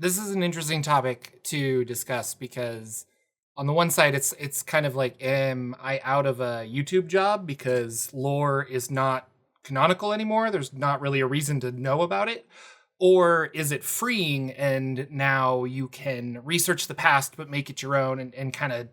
This is an interesting topic to discuss because on the one side it's kind of like, am I out of a YouTube job because lore is not canonical anymore? There's not really a reason to know about it. Or is it freeing and now you can research the past but make it your own and kind of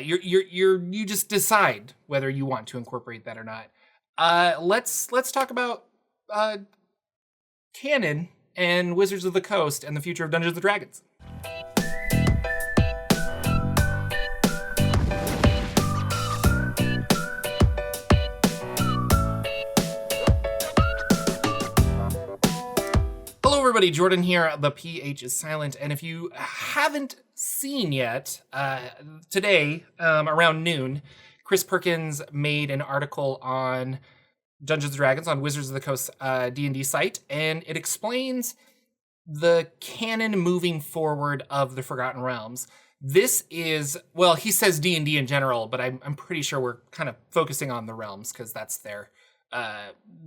you just decide whether you want to incorporate that or not. Let's talk about canon and Wizards of the Coast and the future of Dungeons and Dragons. Hello everybody, Jordan here. The PH is silent, and if you haven't seen yet, today, around noon, Chris Perkins made an article on Dungeons & Dragons on Wizards of the Coast D&D site, and it explains the canon moving forward of the Forgotten Realms. This is, well, he says D&D in general, but I'm pretty sure we're kind of focusing on the realms because that's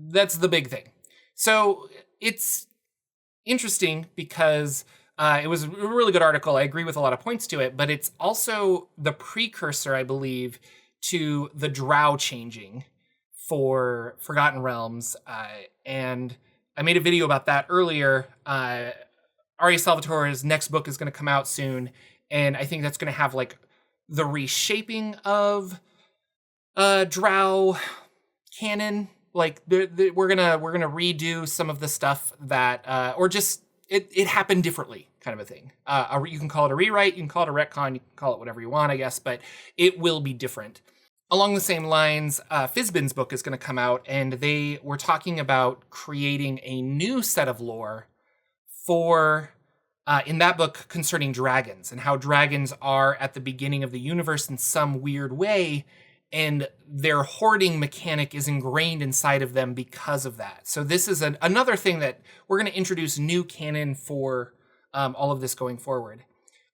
that's the big thing. So it's interesting because it was a really good article. I agree with a lot of points to it, but it's also the precursor, I believe, to the drow changing for Forgotten Realms. And I made a video about that earlier. Ari Salvatore's next book is going to come out soon, and I think that's going to have like the reshaping of drow canon. Like we're gonna redo some of the stuff that, or just it happened differently, kind of a thing. You can call it a rewrite, you can call it a retcon, you can call it whatever you want, I guess, but it will be different. Along the same lines, Fizbin's book is going to come out, and they were talking about creating a new set of lore for in that book concerning dragons and how dragons are at the beginning of the universe in some weird way. And their hoarding mechanic is ingrained inside of them because of that. So this is another thing that we're going to introduce new canon for all of this going forward.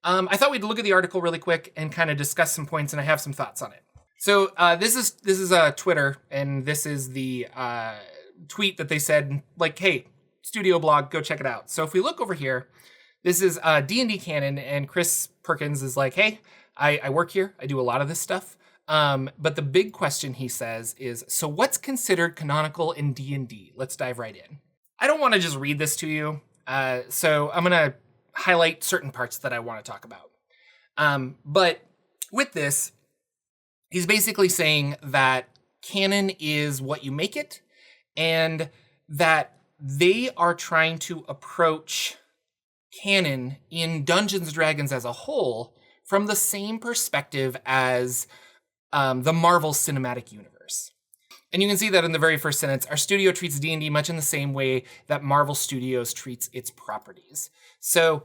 I thought we'd look at the article really quick and kind of discuss some points, and I have some thoughts on it. So this is Twitter, and this is the tweet that they said, like, hey, studio blog, go check it out. So if we look over here, this is D&D Canon, and Chris Perkins is like, hey, I work here. I do a lot of this stuff. But the big question, he says, is, so what's considered canonical in D&D? Let's dive right in. I don't want to just read this to you, so I'm going to highlight certain parts that I want to talk about. But with this, he's basically saying that canon is what you make it, and that they are trying to approach canon in Dungeons & Dragons as a whole from the same perspective as the Marvel Cinematic Universe. And you can see that in the very first sentence, our studio treats D&D much in the same way that Marvel Studios treats its properties. So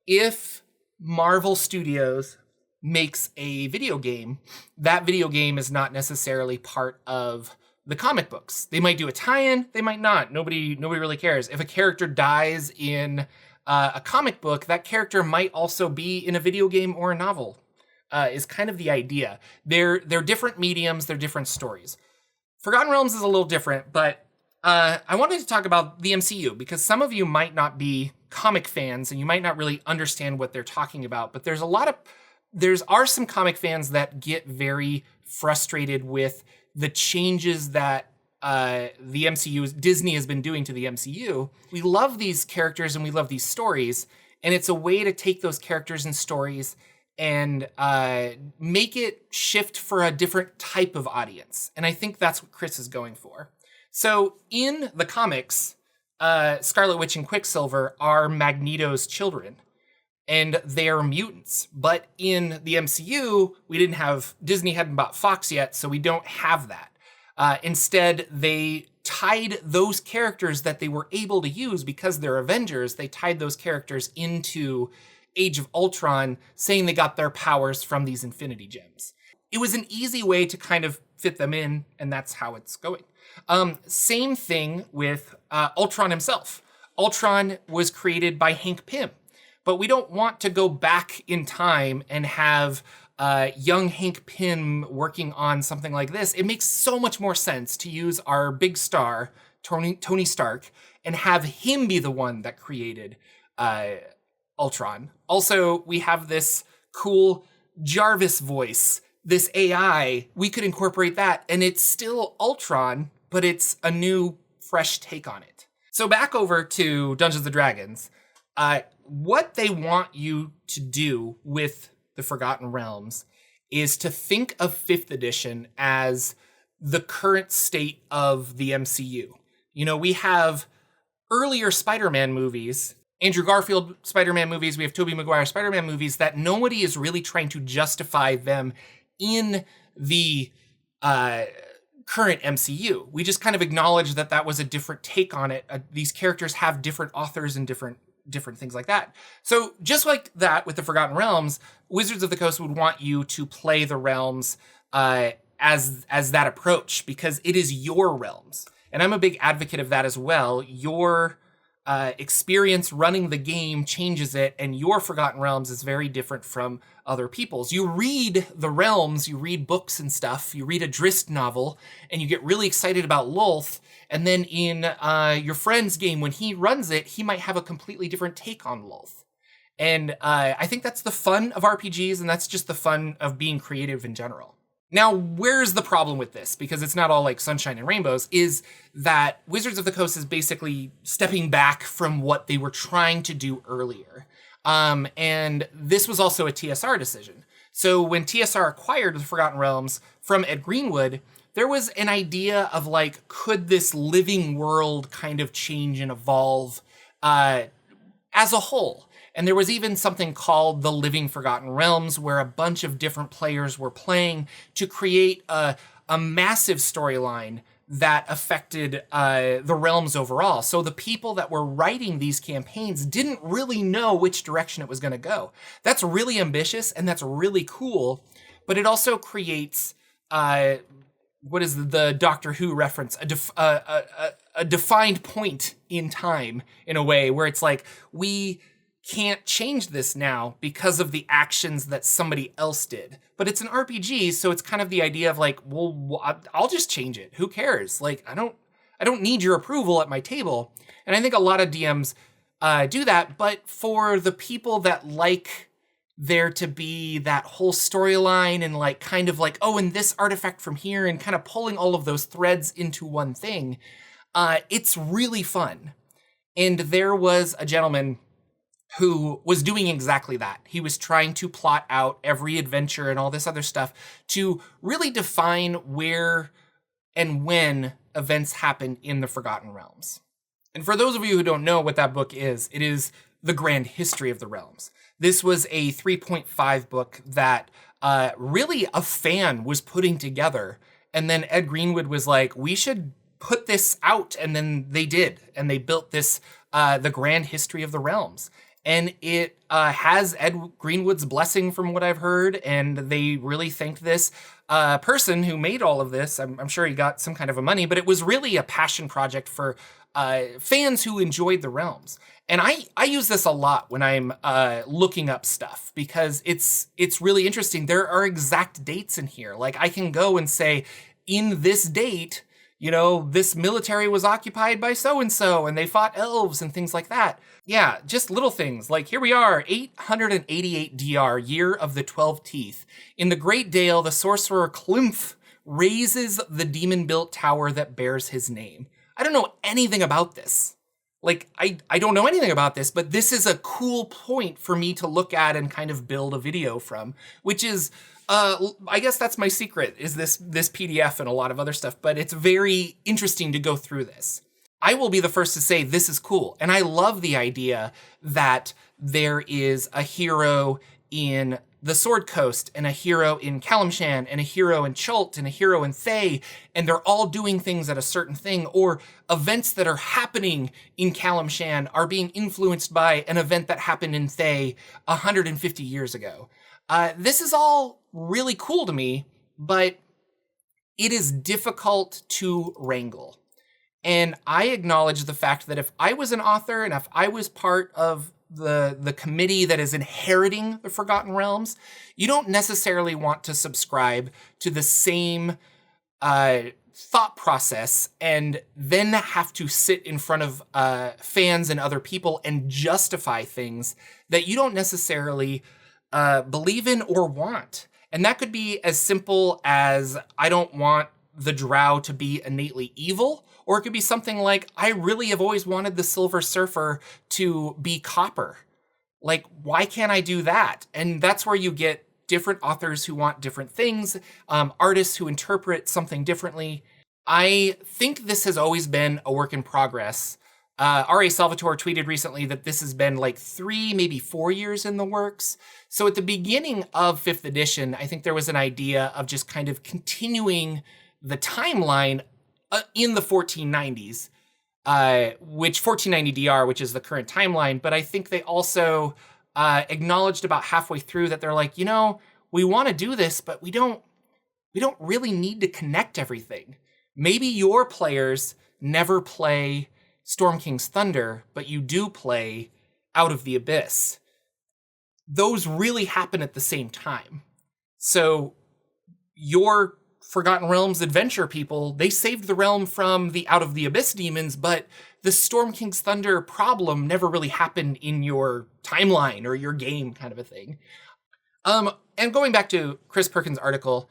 if Marvel Studios makes a video game, that video game is not necessarily part of the comic books. They might do a tie-in, they might not. Nobody really cares. If a character dies in a comic book, that character might also be in a video game or a novel. Is kind of the idea. They're different mediums, they're different stories. Forgotten Realms is a little different, but I wanted to talk about the MCU because some of you might not be comic fans and you might not really understand what they're talking about, but there are some comic fans that get very frustrated with the changes that the MCU, Disney has been doing to the MCU. We love these characters and we love these stories, and it's a way to take those characters and stories and make it shift for a different type of audience. And I think that's what Chris is going for. So in the comics, Scarlet Witch and Quicksilver are Magneto's children, and they're mutants. But in the MCU, Disney hadn't bought Fox yet, so we don't have that. Instead, they tied those characters that they were able to use because they're Avengers, they tied those characters into Age of Ultron, saying they got their powers from these Infinity Gems. It was an easy way to kind of fit them in, and that's how it's going. Same thing with Ultron himself. Ultron was created by Hank Pym, but we don't want to go back in time and have young Hank Pym working on something like this. It makes so much more sense to use our big star, Tony Stark, and have him be the one that created Ultron. Also, we have this cool Jarvis voice, this AI. We could incorporate that, and it's still Ultron, but it's a new, fresh take on it. So back over to Dungeons & Dragons. What they want you to do with the Forgotten Realms is to think of 5th edition as the current state of the MCU. You know, we have earlier Spider-Man movies, Andrew Garfield Spider-Man movies, we have Tobey Maguire Spider-Man movies that nobody is really trying to justify them in the current MCU. We just kind of acknowledge that that was a different take on it. These characters have different authors and different things like that. So just like that with the Forgotten Realms, Wizards of the Coast would want you to play the realms as that approach, because it is your realms. And I'm a big advocate of that as well. Your experience running the game changes it, and your Forgotten Realms is very different from other people's. You read the realms, you read books and stuff, you read a Drizzt novel, and you get really excited about Lolth, and then in your friend's game, when he runs it, he might have a completely different take on Lolth. And I think that's the fun of RPGs, and that's just the fun of being creative in general. Now, where's the problem with this? Because it's not all like sunshine and rainbows, is that Wizards of the Coast is basically stepping back from what they were trying to do earlier. And this was also a TSR decision. So when TSR acquired the Forgotten Realms from Ed Greenwood, there was an idea of like, could this living world kind of change and evolve as a whole? And there was even something called the Living Forgotten Realms, where a bunch of different players were playing to create a massive storyline that affected the realms overall. So the people that were writing these campaigns didn't really know which direction it was going to go. That's really ambitious, and that's really cool, but it also creates, what is the Doctor Who reference? A defined point in time, in a way, where it's like, we can't change this now because of the actions that somebody else did. But it's an RPG, so it's kind of the idea of like, well, I'll just change it. Who cares? Like, I don't need your approval at my table. And I think a lot of DMs do that, but for the people that like there to be that whole storyline and like kind of like, oh, and this artifact from here, and kind of pulling all of those threads into one thing, it's really fun. And there was a gentleman who was doing exactly that. He was trying to plot out every adventure and all this other stuff to really define where and when events happen in the Forgotten Realms. And for those of you who don't know what that book is, it is The Grand History of the Realms. This was a 3.5 book that really a fan was putting together. And then Ed Greenwood was like, we should put this out. And then they did. And they built this, The Grand History of the Realms. And it has Ed Greenwood's blessing from what I've heard, and they really thanked this person who made all of this. I'm sure he got some kind of a money, but it was really a passion project for fans who enjoyed the realms. And I use this a lot when I'm looking up stuff, because it's really interesting. There are exact dates in here. Like, I can go and say, in this date, you know, this military was occupied by so-and-so, and they fought elves and things like that. Yeah, just little things. Like, here we are, 888 DR, Year of the 12 Teeth. In the Great Dale, the sorcerer Klimph raises the demon-built tower that bears his name. I don't know anything about this. Like, I don't know anything about this, but this is a cool point for me to look at and kind of build a video from, which is... I guess that's my secret, is this PDF and a lot of other stuff, but it's very interesting to go through this. I will be the first to say this is cool, and I love the idea that there is a hero in the Sword Coast, and a hero in Calimshan, and a hero in Chult, and a hero in Thay, and they're all doing things at a certain thing, or events that are happening in Calimshan are being influenced by an event that happened in Thay 150 years ago. This is all really cool to me, but it is difficult to wrangle. And I acknowledge the fact that if I was an author and if I was part of the committee that is inheriting the Forgotten Realms, you don't necessarily want to subscribe to the same thought process and then have to sit in front of fans and other people and justify things that you don't necessarily believe in or want. And that could be as simple as, I don't want the drow to be innately evil, or it could be something like, I really have always wanted the Silver Surfer to be copper. Like, why can't I do that? And that's where you get different authors who want different things, artists who interpret something differently. I think this has always been a work in progress. R.A. Salvatore tweeted recently that this has been like 3, maybe 4 years in the works. So at the beginning of 5th edition, I think there was an idea of just kind of continuing the timeline in the 1490s, which 1490 DR, which is the current timeline. But I think they also acknowledged about halfway through that they're like, we want to do this, but we don't really need to connect everything. Maybe your players never play Storm King's Thunder, but you do play Out of the Abyss. Those really happen at the same time. So your Forgotten Realms adventure people, they saved the realm from the Out of the Abyss demons, but the Storm King's Thunder problem never really happened in your timeline or your game, kind of a thing. And going back to Chris Perkins' article,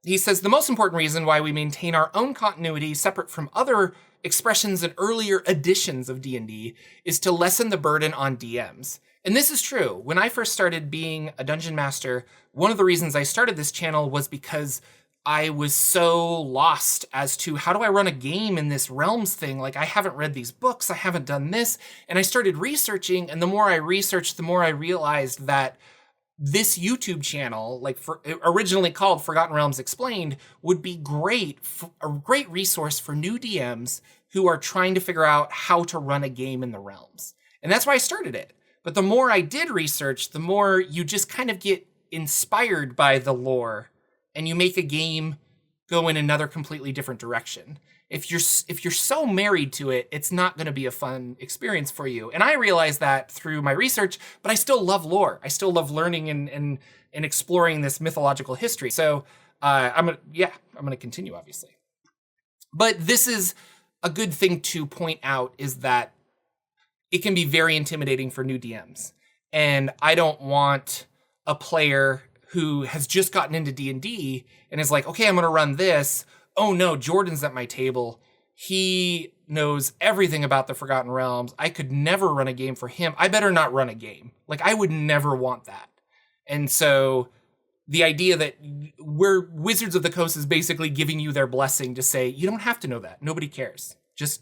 he says, the most important reason why we maintain our own continuity separate from other expressions and earlier editions of D&D is to lessen the burden on DMs. And this is true. When I first started being a dungeon master, one of the reasons I started this channel was because I was so lost as to how do I run a game in this Realms thing? Like, I haven't read these books, I haven't done this. And I started researching, and the more I researched, the more I realized that this YouTube channel, originally called Forgotten Realms Explained, would be a great resource for new DMs who are trying to figure out how to run a game in the Realms. And that's why I started it. But the more I did research, the more you just kind of get inspired by the lore and you make a game go in another completely different direction. If you're so married to it, it's not going to be a fun experience for you. And I realized that through my research, but I still love lore. I still love learning and exploring this mythological history. So I'm going to continue, obviously. But this is a good thing to point out, is that it can be very intimidating for new DMs. And I don't want a player who has just gotten into D&D and is like, okay, I'm going to run this. Oh no, Jordan's at my table. He knows everything about the Forgotten Realms. I could never run a game for him. I better not run a game. Like, I would never want that. And so the idea that Wizards of the Coast is basically giving you their blessing to say, you don't have to know that. Nobody cares. Just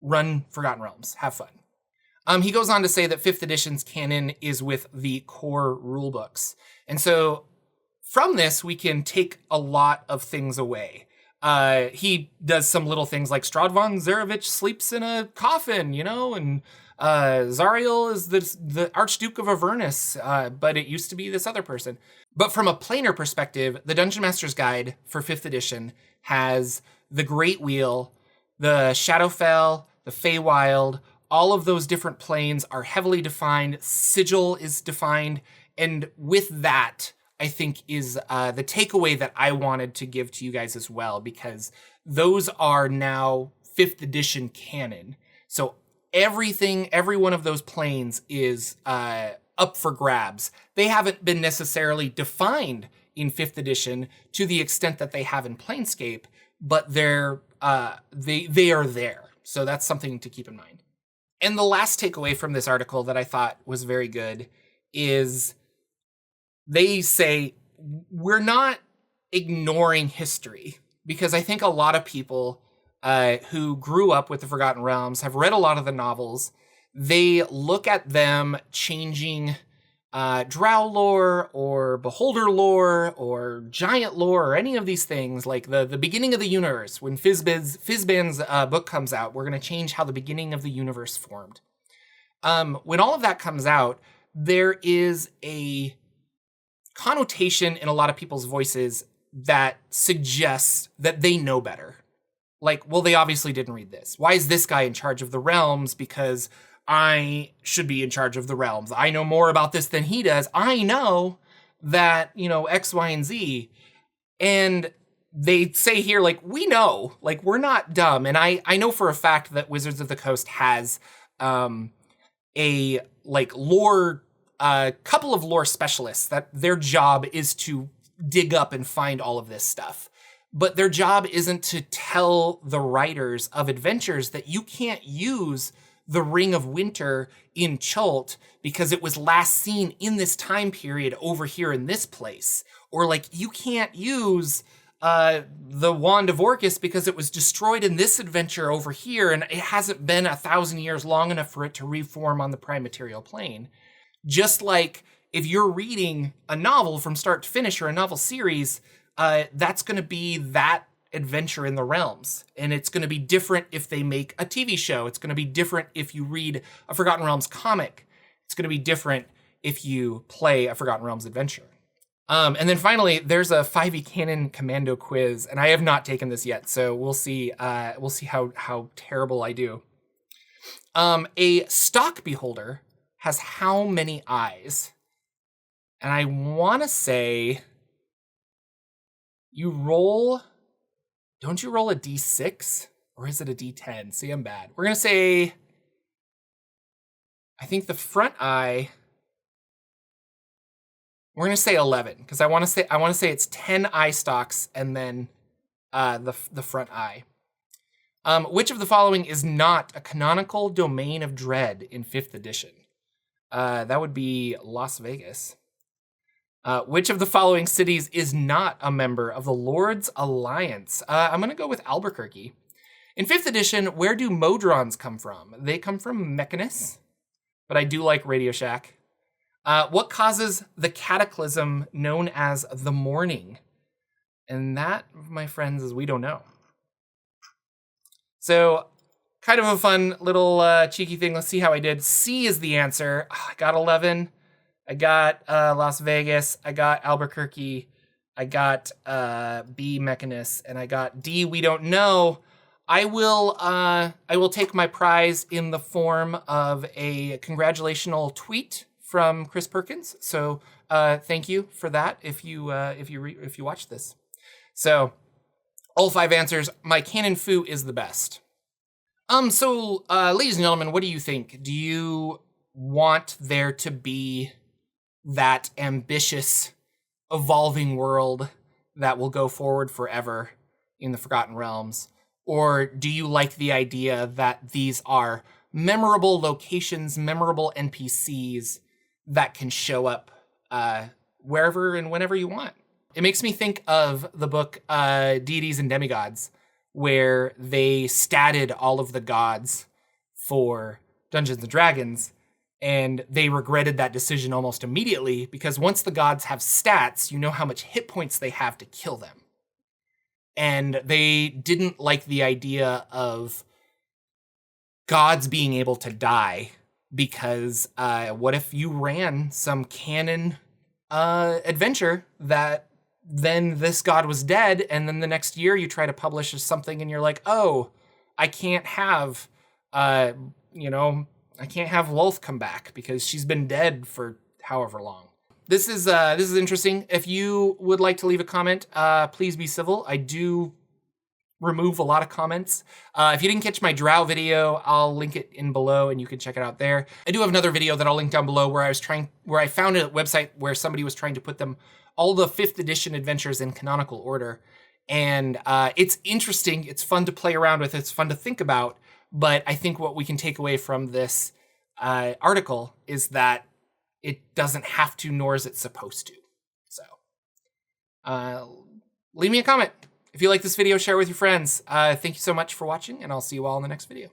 run Forgotten Realms. Have fun. He goes on to say that 5th edition's canon is with the core rulebooks. And so from this, we can take a lot of things away. He does some little things like Stradvan Zarevich sleeps in a coffin, and Zariel is the Archduke of Avernus, but it used to be this other person. But from a planar perspective, the Dungeon Master's Guide for 5th edition has the Great Wheel, the Shadowfell, the Feywild. All of those different planes are heavily defined. Sigil is defined. And with that, I think is the takeaway that I wanted to give to you guys as well, because those are now 5th edition canon. So every one of those planes is up for grabs. They haven't been necessarily defined in 5th edition to the extent that they have in Planescape, but they are there. So that's something to keep in mind. And the last takeaway from this article that I thought was very good is they say, we're not ignoring history, because I think a lot of people who grew up with the Forgotten Realms have read a lot of the novels. They look at them changing drow lore or beholder lore or giant lore or any of these things, like the beginning of the universe. When Fizban's book comes out, we're going to change how the beginning of the universe formed. When all of that comes out, there is a connotation in a lot of people's voices that suggests that they know better. Like, well, they obviously didn't read this. Why is this guy in charge of the realms? Because I should be in charge of the realms. I know more about this than he does. I know that, X, Y, and Z. And they say here, like, we know, like, we're not dumb. And I know for a fact that Wizards of the Coast has a like lore, couple of lore specialists that their job is to dig up and find all of this stuff. But their job isn't to tell the writers of adventures that you can't use the Ring of Winter in Chult because it was last seen in this time period over here in this place. Or like, you can't use the Wand of Orcus because it was destroyed in this adventure over here and it hasn't been 1,000 years long enough for it to reform on the prime material plane. Just like if you're reading a novel from start to finish or a novel series, that's going to be that adventure in the realms. And it's going to be different if they make a TV show. It's going to be different if you read a Forgotten Realms comic. It's going to be different if you play a Forgotten Realms adventure. And then finally, there's a 5e Canon Commando quiz, and I have not taken this yet, so we'll see. We'll see how terrible I do. A stock beholder has how many eyes? And I want to say you roll. Don't you roll a d6 or is it a d10? See, I'm bad. We're gonna say. I think the front eye. We're gonna say 11 because I want to say it's 10 eye stalks and then the front eye. Which of the following is not a canonical domain of dread in 5th edition? That would be Las Vegas. Which of the following cities is not a member of the Lord's Alliance? I'm gonna go with Albuquerque. In 5th edition, where do Modrons come from? They come from Mechanus, but I do like Radio Shack. What causes the cataclysm known as the Morning? And that, my friends, is we don't know. So, kind of a fun little cheeky thing. Let's see how I did. C is the answer. I got 11. I got Las Vegas. I got Albuquerque. I got B, Mechanus. And I got D, we don't know. I will take my prize in the form of a congratulational tweet from Chris Perkins. So thank you for that if you watch this. So all 5 answers. My canon foo is the best. So ladies and gentlemen, what do you think? Do you want there to be that ambitious, evolving world that will go forward forever in the Forgotten Realms? Or do you like the idea that these are memorable locations, memorable NPCs that can show up wherever and whenever you want? It makes me think of the book Deities and Demigods, where they statted all of the gods for Dungeons & Dragons, and they regretted that decision almost immediately because once the gods have stats, you know how much hit points they have to kill them. And they didn't like the idea of gods being able to die because what if you ran some canon adventure that then this god was dead and then the next year you try to publish something and you're like, oh, I can't have, I can't have Lolth come back because she's been dead for however long. This is interesting. If you would like to leave a comment, please be civil. I do remove a lot of comments. If you didn't catch my Drow video, I'll link it in below and you can check it out there. I do have another video that I'll link down below where I found a website where somebody was trying to put them all the 5th edition adventures in canonical order. And it's interesting. It's fun to play around with. It's fun to think about. But I think what we can take away from this article is that it doesn't have to, nor is it supposed to. So leave me a comment. If you like this video, share it with your friends. Thank you so much for watching, and I'll see you all in the next video.